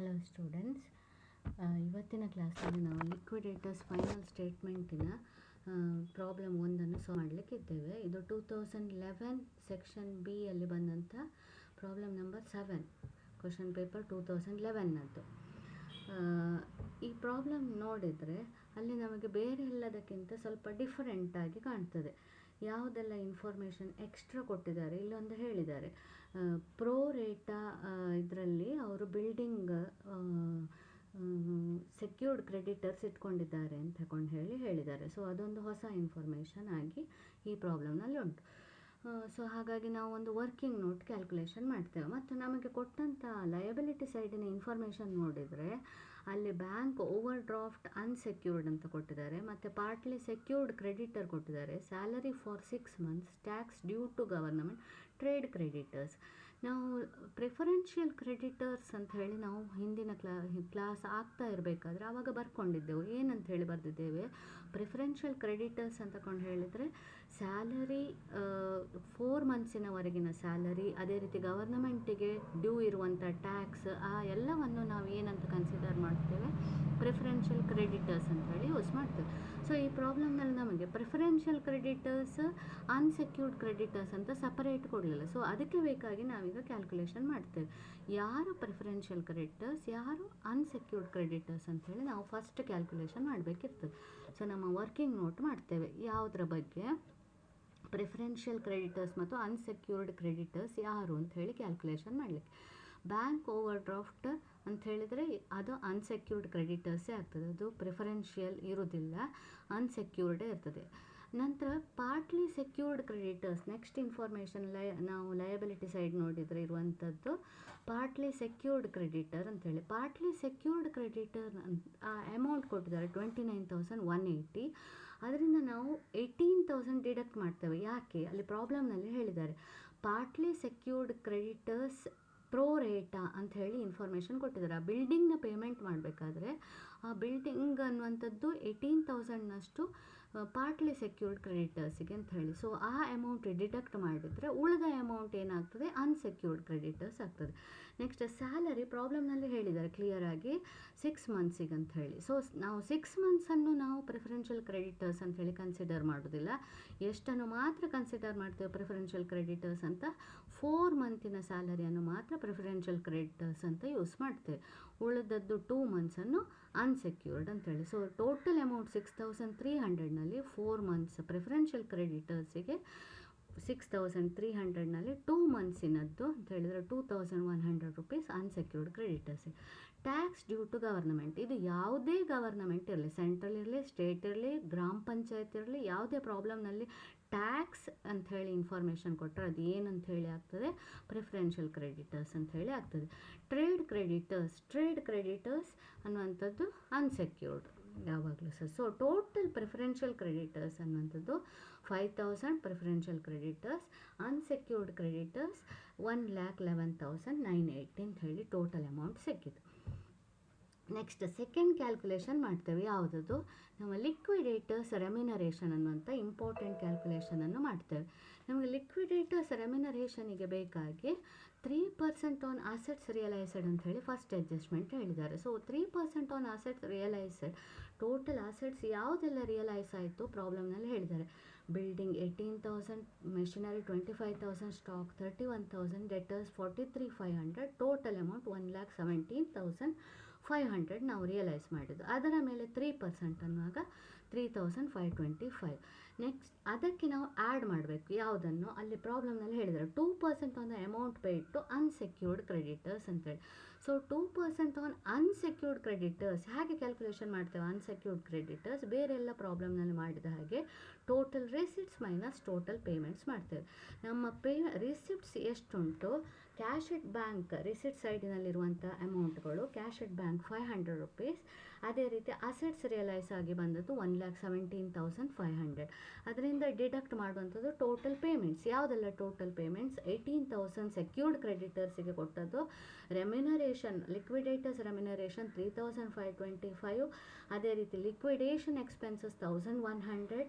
Hello students, ಇವತ್ತಿನ ಕ್ಲಾಸಲ್ಲಿ ನಾವು ಲಿಕ್ವಿಡೇಟರ್ಸ್ ಫೈನಲ್ ಸ್ಟೇಟ್ಮೆಂಟಿನ ಪ್ರಾಬ್ಲಮ್ 1 ಸಾಲ್ವ್ ಮಾಡಲಿಕ್ಕಿದ್ದೇವೆ. ಇದು 2011 ಸೆಕ್ಷನ್ ಬಿ ಅಲ್ಲಿ ಬಂದಂಥ ಪ್ರಾಬ್ಲಮ್ ನಂಬರ್ 7, ಕ್ವಶನ್ ಪೇಪರ್ 2011ನದ್ದು. ಈ ಪ್ರಾಬ್ಲಮ್ ನೋಡಿದರೆ ಅಲ್ಲಿ ನಮಗೆ ಬೇರೆ ಎಲ್ಲದಕ್ಕಿಂತ ಸ್ವಲ್ಪ ಡಿಫರೆಂಟಾಗಿ ಕಾಣ್ತದೆ. ಯಾವುದೆಲ್ಲ ಇನ್ಫಾರ್ಮೇಷನ್ ಎಕ್ಸ್ಟ್ರಾ ಕೊಟ್ಟಿದ್ದಾರೆ ಇಲ್ಲೊಂದು ಹೇಳಿದ್ದಾರೆ. ಪ್ರೋ ರೇಟಾ ಇದರಲ್ಲಿ ಅವರು ಬಿಲ್ಡಿಂಗ್ ಸೆಕ್ಯೂರ್ಡ್ ಕ್ರೆಡಿಟರ್ಸ್ ಇಟ್ಕೊಂಡಿದ್ದಾರೆ ಅಂತ ಹೇಳಿದ್ದಾರೆ. ಸೊ ಅದೊಂದು ಹೊಸ ಇನ್ಫಾರ್ಮೇಷನ್ ಆಗಿ ಈ ಪ್ರಾಬ್ಲಮ್ನಲ್ಲಿ ಉಂಟು. ಸೊ ಹಾಗಾಗಿ ನಾವು ಒಂದು ವರ್ಕಿಂಗ್ ನೋಟ್ ಕ್ಯಾಲ್ಕುಲೇಷನ್ ಮಾಡ್ತೇವೆ. ಮತ್ತು ನಮಗೆ ಕೊಟ್ಟಂಥ ಲಯಬಿಲಿಟಿ ಸೈಡಿನ ಇನ್ಫಾರ್ಮೇಷನ್ ನೋಡಿದರೆ ಅಲ್ಲಿ ಬ್ಯಾಂಕ್ ಓವರ್ ಡ್ರಾಫ್ಟ್ ಅನ್ಸೆಕ್ಯೂರ್ಡ್ ಅಂತ ಕೊಟ್ಟಿದ್ದಾರೆ, ಮತ್ತು ಪಾರ್ಟ್ಲಿ ಸೆಕ್ಯೂರ್ಡ್ ಕ್ರೆಡಿಟರ್ ಕೊಟ್ಟಿದ್ದಾರೆ, salary for 6 months, tax due to government, trade creditors. ನಾವು ಪ್ರಿಫರೆನ್ಷಿಯಲ್ ಕ್ರೆಡಿಟರ್ಸ್ ಅಂತ ಹೇಳಿ ನಾವು ಹಿಂದಿನ ಕ್ಲಾಸ್ ಆಗ್ತಾ ಇರಬೇಕಾದ್ರೆ ಆವಾಗ ಬರ್ಕೊಂಡಿದ್ದೆವು. ಏನಂತ ಹೇಳಿ ಬರೆದಿದ್ದೇವೆ, ಪ್ರಿಫರೆನ್ಷಿಯಲ್ ಕ್ರೆಡಿಟರ್ಸ್ ಅಂತಕೊಂಡು ಹೇಳಿದರೆ ಸ್ಯಾಲರಿ 4 monthsವರೆಗಿನ ಸ್ಯಾಲರಿ, ಅದೇ ರೀತಿ ಗವರ್ನಮೆಂಟಿಗೆ ಡ್ಯೂ ಇರುವಂಥ ಟ್ಯಾಕ್ಸ್, ಆ ಎಲ್ಲವನ್ನು ನಾವು ಏನಂತ ಕನ್ಸಿಡರ್ ಮಾಡ್ತೇವೆ, ಪ್ರಿಫರೆನ್ಷಿಯಲ್ ಕ್ರೆಡಿಟರ್ಸ್ ಅಂತ ಹೇಳಿ ಯೂಸ್ ಮಾಡ್ತೇವೆ. ಸೊ ಈ ಪ್ರಾಬ್ಲಮ್ನಲ್ಲಿ ನಮಗೆ ಪ್ರಿಫರೆನ್ಷಿಯಲ್ ಕ್ರೆಡಿಟರ್ಸ್, ಅನ್ಸೆಕ್ಯೂರ್ಡ್ ಕ್ರೆಡಿಟರ್ಸ್ ಅಂತ ಸಪರೇಟ್ ಕೊಡಲಿಲ್ಲ. ಸೊ ಅದಕ್ಕೆ ಬೇಕಾಗಿ ನಾವೀಗ ಕ್ಯಾಲ್ಕುಲೇಷನ್ ಮಾಡ್ತೇವೆ, ಯಾರು ಪ್ರಿಫರೆನ್ಷಿಯಲ್ ಕ್ರೆಡಿಟರ್ಸ್, ಯಾರು ಅನ್ಸೆಕ್ಯೂರ್ಡ್ ಕ್ರೆಡಿಟರ್ಸ್ ಅಂತೇಳಿ ನಾವು ಫಸ್ಟ್ ಕ್ಯಾಲ್ಕುಲೇಷನ್ ಮಾಡಬೇಕಿರ್ತದೆ. ಸೊ ನಮ್ಮ ವರ್ಕಿಂಗ್ ನೋಟ್ ಮಾಡ್ತೇವೆ ಯಾವುದರ ಬಗ್ಗೆ, ಪ್ರಿಫರೆನ್ಷಿಯಲ್ ಕ್ರೆಡಿಟರ್ಸ್ ಮತ್ತು ಅನ್ಸೆಕ್ಯೂರ್ಡ್ ಕ್ರೆಡಿಟರ್ಸ್ ಯಾರು ಅಂತ ಹೇಳಿ ಕ್ಯಾಲ್ಕುಲೇಷನ್ ಮಾಡಲಿಕ್ಕೆ. ಬ್ಯಾಂಕ್ ಓವರ್ ಡ್ರಾಫ್ಟ್ ಅಂತ ಹೇಳಿದರೆ ಅದು ಅನ್ಸೆಕ್ಯೂರ್ಡ್ ಕ್ರೆಡಿಟರ್ಸೇ ಆಗ್ತದೆ, ಅದು ಪ್ರಿಫರೆನ್ಷಿಯಲ್ ಇರೋದಿಲ್ಲ, ಅನ್ಸೆಕ್ಯೂರ್ಡೇ ಇರ್ತದೆ. ನಂತರ partly secured creditors, next information ನಾವು ಲಯಬಿಲಿಟಿ ಸೈಡ್ ನೋಡಿದರೆ ಇರುವಂಥದ್ದು ಪಾರ್ಟ್ಲಿ ಸೆಕ್ಯೂರ್ಡ್ ಕ್ರೆಡಿಟರ್ ಅಂತೇಳಿ. ಪಾರ್ಟ್ಲಿ ಸೆಕ್ಯೂರ್ಡ್ ಕ್ರೆಡಿಟರ್ ಆ ಅಮೌಂಟ್ ಕೊಟ್ಟಿದ್ದಾರೆ 29,180. ಅದರಿಂದ ನಾವು 18,000 ಡಿಡಕ್ಟ್ ಮಾಡ್ತೇವೆ. ಯಾಕೆ, ಅಲ್ಲಿ ಪ್ರಾಬ್ಲಮ್ನಲ್ಲಿ ಹೇಳಿದ್ದಾರೆ ಪಾರ್ಟ್ಲಿ ಸೆಕ್ಯೂರ್ಡ್ ಕ್ರೆಡಿಟರ್ಸ್ ಪ್ರೋ ರೇಟಾ ಅಂತ ಹೇಳಿ ಇನ್ಫಾರ್ಮೇಷನ್ ಕೊಟ್ಟಿದ್ದಾರೆ. ಆ ಬಿಲ್ಡಿಂಗ್ನ ಪೇಮೆಂಟ್ ಮಾಡಬೇಕಾದ್ರೆ ಆ ಬಿಲ್ಡಿಂಗ್ ಅನ್ನುವಂಥದ್ದು 18,000ನಷ್ಟು ಪಾರ್ಟ್ಲಿ ಸೆಕ್ಯೂರ್ಡ್ ಕ್ರೆಡಿಟರ್ಸಿಗೆ ಅಂತ ಹೇಳಿ. ಸೊ ಆ ಅಮೌಂಟ್ ಡಿಡಕ್ಟ್ ಮಾಡಿದರೆ ಉಳಿದ ಅಮೌಂಟ್ ಏನಾಗ್ತದೆ, ಅನ್ಸೆಕ್ಯೂರ್ಡ್ ಕ್ರೆಡಿಟರ್ಸ್ ಆಗ್ತದೆ. ನೆಕ್ಸ್ಟ್ ಸ್ಯಾಲರಿ ಪ್ರಾಬ್ಲಮ್ನಲ್ಲಿ ಹೇಳಿದ್ದಾರೆ ಕ್ಲಿಯರಾಗಿ 6 monthsಗೆ ಅಂತ ಹೇಳಿ. ಸೊ ನಾವು 6 monthsನ್ನು ನಾವು ಪ್ರಿಫರೆನ್ಷಿಯಲ್ ಕ್ರೆಡಿಟರ್ಸ್ ಅಂತ ಹೇಳಿ ಕನ್ಸಿಡರ್ ಮಾಡೋದಿಲ್ಲ. ಎಷ್ಟನ್ನು ಮಾತ್ರ ಕನ್ಸಿಡರ್ ಮಾಡ್ತೇವೆ ಪ್ರಿಫರೆನ್ಷಿಯಲ್ ಕ್ರೆಡಿಟರ್ಸ್ ಅಂತ, 4 monthನ ಸ್ಯಾಲರಿಯನ್ನು ಮಾತ್ರ ಪ್ರಿಫರೆನ್ಷಿಯಲ್ ಕ್ರೆಡಿಟರ್ಸ್ ಅಂತ ಯೂಸ್ ಮಾಡ್ತೇವೆ. ಉಳಿದದ್ದು 2 monthsನ್ನು ಅನ್ಸೆಕ್ಯೂರ್ಡ್ ಅಂತೇಳಿ. ಸೊ ಟೋಟಲ್ ಅಮೌಂಟ್ 6,300ನಲ್ಲಿ 4 months ಪ್ರಿಫರೆನ್ಷಿಯಲ್ ಕ್ರೆಡಿಟರ್ಸಿಗೆ, 6,300ನಲ್ಲಿ 2 monthsನದ್ದು ಅಂತ ಹೇಳಿದರೆ 2,100 rupees ಅನ್ಸೆಕ್ಯೂರ್ಡ್ ಕ್ರೆಡಿಟರ್ಸಿಗೆ. ಟ್ಯಾಕ್ಸ್ ಡ್ಯೂ ಟು ಗವರ್ನಮೆಂಟ್, ಇದು ಯಾವುದೇ ಗವರ್ನಮೆಂಟ್ ಇರಲಿ, ಸೆಂಟ್ರಲ್ ಇರಲಿ, ಸ್ಟೇಟ್ ಇರಲಿ, ಗ್ರಾಮ ಪಂಚಾಯತ್ ಇರಲಿ, ಯಾವುದೇ ಪ್ರಾಬ್ಲಮ್ನಲ್ಲಿ ಟ್ಯಾಕ್ಸ್ ಅಂತ ಹೇಳಿ ಇನ್ಫಾರ್ಮೇಷನ್ ಕೊಟ್ಟರೆ ಅದು ಏನಂತ ಹೇಳಿ ಆಗ್ತದೆ, ಪ್ರಿಫರೆನ್ಷಿಯಲ್ ಕ್ರೆಡಿಟರ್ಸ್ ಅಂತ ಹೇಳಿ ಆಗ್ತದೆ. ಟ್ರೇಡ್ ಕ್ರೆಡಿಟರ್ಸ್ ಅನ್ನುವಂಥದ್ದು ಅನ್ಸೆಕ್ಯೂರ್ಡ್ ಯಾವಾಗಲೂ sir. So total preferential creditors ಅನ್ನುವಂಥದ್ದು 5,000 ಪ್ರಿಫರೆನ್ಷಿಯಲ್ ಕ್ರೆಡಿಟರ್ಸ್, ಅನ್ಸೆಕ್ಯೂರ್ಡ್ ಕ್ರೆಡಿಟರ್ಸ್ 1,11,980 ಅಂತ ಹೇಳಿ ಟೋಟಲ್ ಅಮೌಂಟ್ ಸಿಕ್ಕಿತು. ನೆಕ್ಸ್ಟ್ ಸೆಕೆಂಡ್ ಕ್ಯಾಲ್ಕುಲೇಷನ್ ಮಾಡ್ತೇವೆ. ಯಾವುದದು, ನಮ್ಮ ಲಿಕ್ವಿಡೇಟರ್ಸ್ ರೆಮ್ಯುನರೇಷನ್ ಅನ್ನುವಂಥ ಇಂಪಾರ್ಟೆಂಟ್ ಕ್ಯಾಲ್ಕುಲೇಷನನ್ನು ಮಾಡ್ತೇವೆ. ನಮಗೆ ಲಿಕ್ವಿಡೇಟರ್ಸ್ ರೆಮ್ಯುನರೇಷನಿಗೆ ಬೇಕಾಗಿ 3% ಆನ್ ಅಸೆಟ್ಸ್ ರಿಯಲೈಸ್ಡ್ ಅಂತ ಹೇಳಿ ಫಸ್ಟ್ ಅಡ್ಜಸ್ಟ್ಮೆಂಟ್ ಹೇಳಿದ್ದಾರೆ. So 3% on assets realised, total assets ಯಾವುದೆಲ್ಲ ರಿಯಲೈಸ್ ಆಯಿತು ಪ್ರಾಬ್ಲಮ್ನಲ್ಲಿ ಹೇಳಿದ್ದಾರೆ. Building 18,000, machinery 25,000, stock 31,000, debtors 43,500, total amount 1,17,500 ನಾವು ರಿಯಲೈಸ್ ಮಾಡಿದ್ದು. ಅದರ ಮೇಲೆ 3% ಅನ್ನುವಾಗ 3,525. ನೆಕ್ಸ್ಟ್ ಅದಕ್ಕೆ ನಾವು ಆ್ಯಡ್ ಮಾಡಬೇಕು ಯಾವುದನ್ನು, ಅಲ್ಲಿ ಪ್ರಾಬ್ಲಮ್ನಲ್ಲಿ ಹೇಳಿದ್ದಾರೆ 2% on the amount paid to unsecured creditors ಅಂತೇಳಿ. ಸೊ 2% ಆನ್ ಅನ್ಸೆಕ್ಯೂರ್ಡ್ ಕ್ರೆಡಿಟರ್ಸ್ ಹೇಗೆ ಕ್ಯಾಲ್ಕುಲೇಷನ್ ಮಾಡ್ತೇವೆ, ಅನ್ಸೆಕ್ಯೂರ್ಡ್ ಕ್ರೆಡಿಟರ್ಸ್ ಬೇರೆ ಎಲ್ಲ ಪ್ರಾಬ್ಲಮ್ನಲ್ಲಿ ಮಾಡಿದ ಹಾಗೆ total receipts minus total payments ಮಾಡ್ತೇವೆ. ನಮ್ಮ ರಿಸಿಪ್ಟ್ಸ್ ಎಷ್ಟುಂಟು, ಕ್ಯಾಶ್ ಎಟ್ ಬ್ಯಾಂಕ್ ರಿಸಿಪ್ಟ್ ಸೈಡಿನಲ್ಲಿರುವಂಥ ಅಮೌಂಟ್ಗಳು, ಕ್ಯಾಶ್ ಎಟ್ ಬ್ಯಾಂಕ್ 500 rupees. ಅದೇ ರೀತಿ ಅಸೆಟ್ಸ್ ರಿಯಲೈಸ್ ಆಗಿ ಬಂದದ್ದು 1,17,500. ಅದರಿಂದ ಡಿಡಕ್ಟ್ ಮಾಡುವಂಥದ್ದು ಟೋಟಲ್ ಪೇಮೆಂಟ್ಸ್. ಯಾವುದೆಲ್ಲ ಟೋಟಲ್ ಪೇಮೆಂಟ್ಸ್, 18,000 ಸೆಕ್ಯೂರ್ಡ್ ಕ್ರೆಡಿಟರ್ಸಿಗೆ ಕೊಟ್ಟದ್ದು, ರೆಮ್ಯುನರೇಷನ್ ಲಿಕ್ವಿಡೇಟರ್ಸ್ ರೆಮ್ಯುನರೇಷನ್ 3,525, ಅದೇ ರೀತಿ ಲಿಕ್ವಿಡೇಷನ್ ಎಕ್ಸ್ಪೆನ್ಸಸ್ 1,100.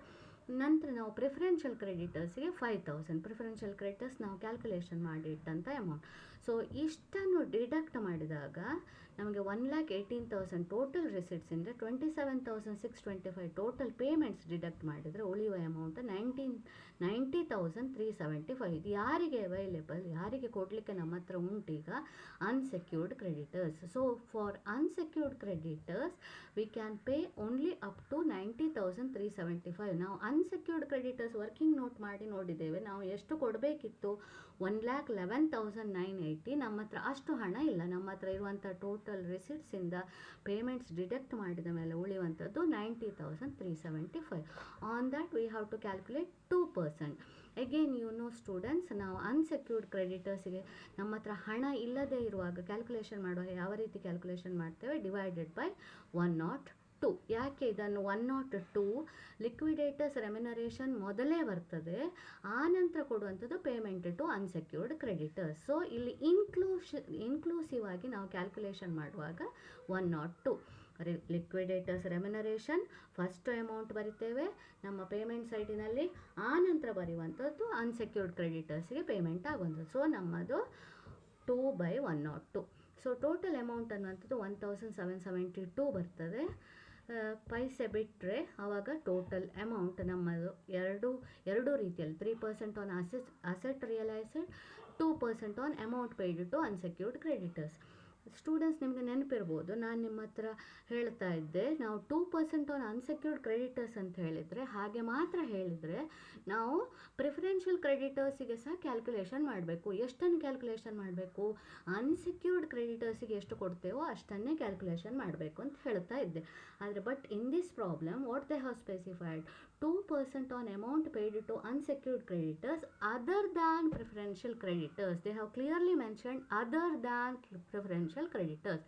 ನಂತರ ನಾವು ಪ್ರಿಫರೆನ್ಷಿಯಲ್ ಕ್ರೆಡಿಟರ್ಸ್ಗೆ 5,000 ಪ್ರಿಫರೆನ್ಷಿಯಲ್ ಕ್ರೆಡಿಟರ್ಸ್ ನಾವು ಕ್ಯಾಲ್ಕುಲೇಷನ್ ಮಾಡಿ ಇಟ್ಟಂಥ ಅಮೌಂಟ್. ಸೊ ಇಷ್ಟನ್ನು ಡಿಡಕ್ಟ್ ಮಾಡಿದಾಗ ನಮಗೆ 1,18,000 ಟೋಟಲ್ ರಿಸಿಟ್ಸಿಂದ 27,625 ಟೋಟಲ್ ಪೇಮೆಂಟ್ಸ್ ಡಿಡಕ್ಟ್ ಮಾಡಿದರೆ ಉಳಿಯುವ ಅಮೌಂಟ್ 90,375. ಇದು ಯಾರಿಗೆ ಅವೈಲೇಬಲ್, ಯಾರಿಗೆ ಕೊಡಲಿಕ್ಕೆ ನಮ್ಮ ಹತ್ರ ಉಂಟೀಗ? Unsecured creditors. So for unsecured creditors we can pay only up to 90,375. ನಾವು ಅನ್ಸೆಕ್ಯೂರ್ಡ್ ಕ್ರೆಡಿಟರ್ಸ್ ವರ್ಕಿಂಗ್ ನೋಟ್ ಮಾಡಿ ನೋಡಿದ್ದೇವೆ. ನಾವು ಎಷ್ಟು ಕೊಡಬೇಕಿತ್ತು? 1,11,980. ನಮ್ಮ ಹತ್ರ ಅಷ್ಟು ಹಣ ಇಲ್ಲ. ನಮ್ಮ ಹತ್ರ ಇರುವಂಥ ಟೋಟಲ್ ರಿಸಿಟ್ಸಿಂದ ಪೇಮೆಂಟ್ಸ್ ಡಿಡಕ್ಟ್ ಮಾಡಿದ ಮೇಲೆ ಉಳಿಯುವಂಥದ್ದು 90,375. On that we have to calculate 2%. Again you know students, ನಾವು ಅನ್ಸೆಕ್ಯೂರ್ಡ್ ಕ್ರೆಡಿಟರ್ಸ್ಗೆ ನಮ್ಮ ಹತ್ರ ಹಣ ಇಲ್ಲದೇ ಇರುವಾಗ ಕ್ಯಾಲ್ಕುಲೇಷನ್ ಮಾಡುವಾಗ ಯಾವ ರೀತಿ ಕ್ಯಾಲ್ಕುಲೇಷನ್ ಮಾಡ್ತೇವೆ? Divided by 102. ಯಾಕೆ ಇದನ್ನು 102? ಲಿಕ್ವಿಡೇಟರ್ಸ್ ರೆಮ್ಯುನರೇಷನ್ ಮೊದಲೇ ಬರ್ತದೆ, ಆ ನಂತರ ಕೊಡುವಂಥದ್ದು payment to unsecured creditors. So ಇಲ್ಲಿ ಇನ್ಕ್ಲೂಸಿವ್ ಆಗಿ ನಾವು ಕ್ಯಾಲ್ಕುಲೇಷನ್ ಮಾಡುವಾಗ 102. ಲಿಕ್ವಿಡೇಟರ್ಸ್ ರೆಮ್ಯುನರೇಷನ್ ಫಸ್ಟ್ ಅಮೌಂಟ್ ಬರಿತೇವೆ ನಮ್ಮ ಪೇಮೆಂಟ್ ಸೈಡಿನಲ್ಲಿ, ಆ ನಂತರ ಬರೆಯುವಂಥದ್ದು ಅನ್ಸೆಕ್ಯೂರ್ಡ್ ಕ್ರೆಡಿಟರ್ಸ್ಗೆ ಪೇಮೆಂಟ್ ಆಗುವಂಥದ್ದು. ಸೊ ನಮ್ಮದು 2/102. ಸೊ ಟೋಟಲ್ ಅಮೌಂಟ್ ಅನ್ನುವಂಥದ್ದು 1,772 ಬರ್ತದೆ. ಪೈಸೆ ಬಿಟ್ಟರೆ ಆವಾಗ ಟೋಟಲ್ ಅಮೌಂಟ್ ನಮ್ಮದು ಎರಡು ರೀತಿಯಲ್ಲಿ 3% on asset realised, 2% on amount paid to unsecured creditors. Students, ನಿಮಗೆ ನೆನಪಿರ್ಬೋದು, ನಾನು ನಿಮ್ಮ ಹತ್ರ ಹೇಳ್ತಾ ಇದ್ದೆ, ನಾವು 2% ಆನ್ ಅನ್ಸೆಕ್ಯೂರ್ಡ್ ಕ್ರೆಡಿಟರ್ಸ್ ಅಂತ ಹೇಳಿದರೆ, ಹಾಗೆ ಮಾತ್ರ ಹೇಳಿದರೆ ನಾವು ಪ್ರಿಫರೆನ್ಷಿಯಲ್ ಕ್ರೆಡಿಟರ್ಸಿಗೆ ಸಹ ಕ್ಯಾಲ್ಕುಲೇಷನ್ ಮಾಡಬೇಕು. ಎಷ್ಟನ್ನು ಕ್ಯಾಲ್ಕುಲೇಷನ್ ಮಾಡಬೇಕು? ಅನ್ಸೆಕ್ಯೂರ್ಡ್ ಕ್ರೆಡಿಟರ್ಸಿಗೆ ಎಷ್ಟು ಕೊಡ್ತೇವೋ ಅಷ್ಟನ್ನೇ ಕ್ಯಾಲ್ಕುಲೇಷನ್ ಮಾಡಬೇಕು ಅಂತ ಹೇಳ್ತಾ ಇದ್ದೆ. ಆದರೆ but in this problem what they have specified? 2% on amount paid to unsecured creditors other than preferential creditors. They have clearly mentioned other than preferential creditors.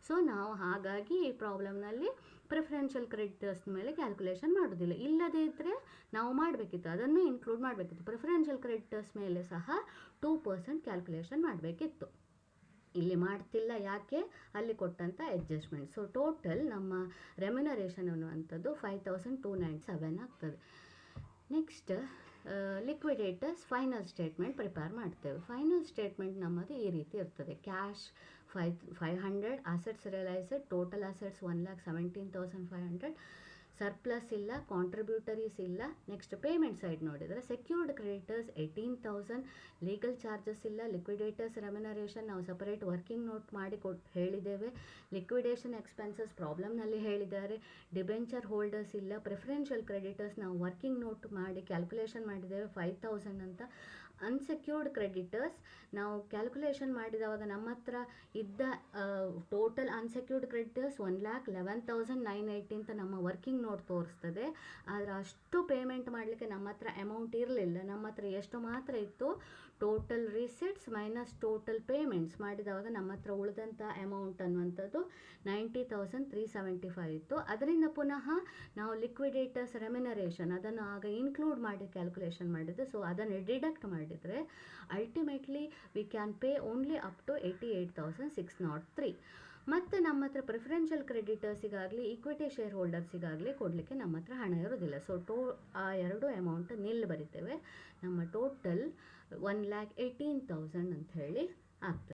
So ನಾವು ಹಾಗಾಗಿ ಈ ಪ್ರಾಬ್ಲಮ್ನಲ್ಲಿ ಪ್ರಿಫರೆನ್ಷಿಯಲ್ ಕ್ರೆಡಿಟರ್ಸ್ ಮೇಲೆ ಕ್ಯಾಲ್ಕುಲೇಷನ್ ಮಾಡೋದಿಲ್ಲ. ಇಲ್ಲದೇ ಇದ್ದರೆ ನಾವು ಮಾಡಬೇಕಿತ್ತು, ಅದನ್ನು ಇನ್ಕ್ಲೂಡ್ ಮಾಡಬೇಕಿತ್ತು. ಪ್ರಿಫರೆನ್ಷಿಯಲ್ ಕ್ರೆಡಿಟರ್ಸ್ ಮೇಲೆ ಸಹ 2% ಕ್ಯಾಲ್ಕುಲೇಷನ್ ಮಾಡಬೇಕಿತ್ತು. ಇಲ್ಲಿ ಮಾಡ್ತಿಲ್ಲ. ಯಾಕೆ? ಅಲ್ಲಿ ಕೊಟ್ಟಂಥ ಅಡ್ಜಸ್ಟ್ಮೆಂಟ್. ಸೊ ಟೋಟಲ್ ನಮ್ಮ ರೆಮ್ಯುನರೇಷನ್ ಅನ್ನುವಂಥದ್ದು 5,297 ಆಗ್ತದೆ. Next liquidator's final statement prepare ಮಾಡ್ತೇವೆ. ಫೈನಲ್ ಸ್ಟೇಟ್ಮೆಂಟ್ ನಮ್ಮದು ಈ ರೀತಿ ಇರ್ತದೆ. Cash 500, assets realised, total assets 1,17,500, surplus ಇಲ್ಲ, ಕಾಂಟ್ರಿಬ್ಯೂಟರೀಸ್ ಇಲ್ಲ. ನೆಕ್ಸ್ಟ್ ಪೇಮೆಂಟ್ ಸೈಡ್ ನೋಡಿದರೆ ಸೆಕ್ಯೂರ್ಡ್ ಕ್ರೆಡಿಟರ್ಸ್ 18,000, ಲೀಗಲ್ ಚಾರ್ಜಸ್ ಇಲ್ಲ, ಲಿಕ್ವಿಡೇಟರ್ಸ್ ರೆಮ್ಯುನರೇಷನ್ ನಾವು ಸಪರೇಟ್ ವರ್ಕಿಂಗ್ ನೋಟ್ ಮಾಡಿ ಹೇಳಿದ್ದೇವೆ, ಲಿಕ್ವಿಡೇಷನ್ ಎಕ್ಸ್ಪೆನ್ಸಸ್ ಪ್ರಾಬ್ಲಮ್ನಲ್ಲಿ ಹೇಳಿದ್ದಾರೆ, ಡಿಬೆಂಚರ್ ಹೋಲ್ಡರ್ಸ್ ಇಲ್ಲ, ಪ್ರಿಫರೆನ್ಷಿಯಲ್ ಕ್ರೆಡಿಟರ್ಸ್ ನಾವು ವರ್ಕಿಂಗ್ ನೋಟ್ ಮಾಡಿ ಕ್ಯಾಲ್ಕುಲೇಷನ್ ಮಾಡಿದ್ದೇವೆ 5,000 ಅಂತ. ಅನ್ಸೆಕ್ಯೂರ್ಡ್ ಕ್ರೆಡಿಟರ್ಸ್ ನಾವು ಕ್ಯಾಲ್ಕುಲೇಷನ್ ಮಾಡಿದವಾಗ ನಮ್ಮ ಹತ್ರ ಇದ್ದ ಟೋಟಲ್ ಅನ್ಸೆಕ್ಯೂರ್ಡ್ ಕ್ರೆಡಿಟರ್ಸ್ 1,11,980 ಅಂತ ನಮ್ಮ ವರ್ಕಿಂಗ್ ನೋಟ್ ತೋರಿಸ್ತದೆ. ಆದರೆ ಅಷ್ಟು ಪೇಮೆಂಟ್ ಮಾಡಲಿಕ್ಕೆ ನಮ್ಮ ಹತ್ರ ಅಮೌಂಟ್ ಇರಲಿಲ್ಲ. ನಮ್ಮ ಹತ್ರ ಎಷ್ಟು ಮಾತ್ರ ಇತ್ತು? Total receipts minus total payments ಮಾಡಿದವಾಗ ನಮ್ಮ ಹತ್ರ ಉಳಿದಂಥ ಅಮೌಂಟ್ ಅನ್ನುವಂಥದ್ದು 90,375 ಇತ್ತು. ಅದರಿಂದ ಪುನಃ ನಾವು ಲಿಕ್ವಿಡೇಟರ್ಸ್ ರೆಮ್ಯುನರೇಷನ್ ಅದನ್ನು ಆಗ ಇನ್ಕ್ಲೂಡ್ ಮಾಡಿ ಕ್ಯಾಲ್ಕುಲೇಷನ್ ಮಾಡಿದ್ದು. ಸೊ ಅದನ್ನು ಡಿಡಕ್ಟ್ ಮಾಡಿದರೆ ultimately we can pay only up to 88,603. ಮತ್ತು ನಮ್ಮ ಹತ್ರ ಪ್ರಿಫರೆನ್ಷಿಯಲ್ ಕ್ರೆಡಿಟರ್ಸಿಗಾಗಲಿ ಈಕ್ವಿಟಿ ಶೇರ್ ಹೋಲ್ಡರ್ಸಿಗಾಗಲಿ ಕೊಡಲಿಕ್ಕೆ ನಮ್ಮ ಹತ್ರ ಹಣ ಇರೋದಿಲ್ಲ. ಸೊ ಆ ಎರಡು ಅಮೌಂಟ್ ನಿಲ್ ಬರಿತೇವೆ. ನಮ್ಮ ಟೋಟಲ್ 1,18,000 ಅಂತ ಹೇಳಿ ಆಗ್ತದೆ.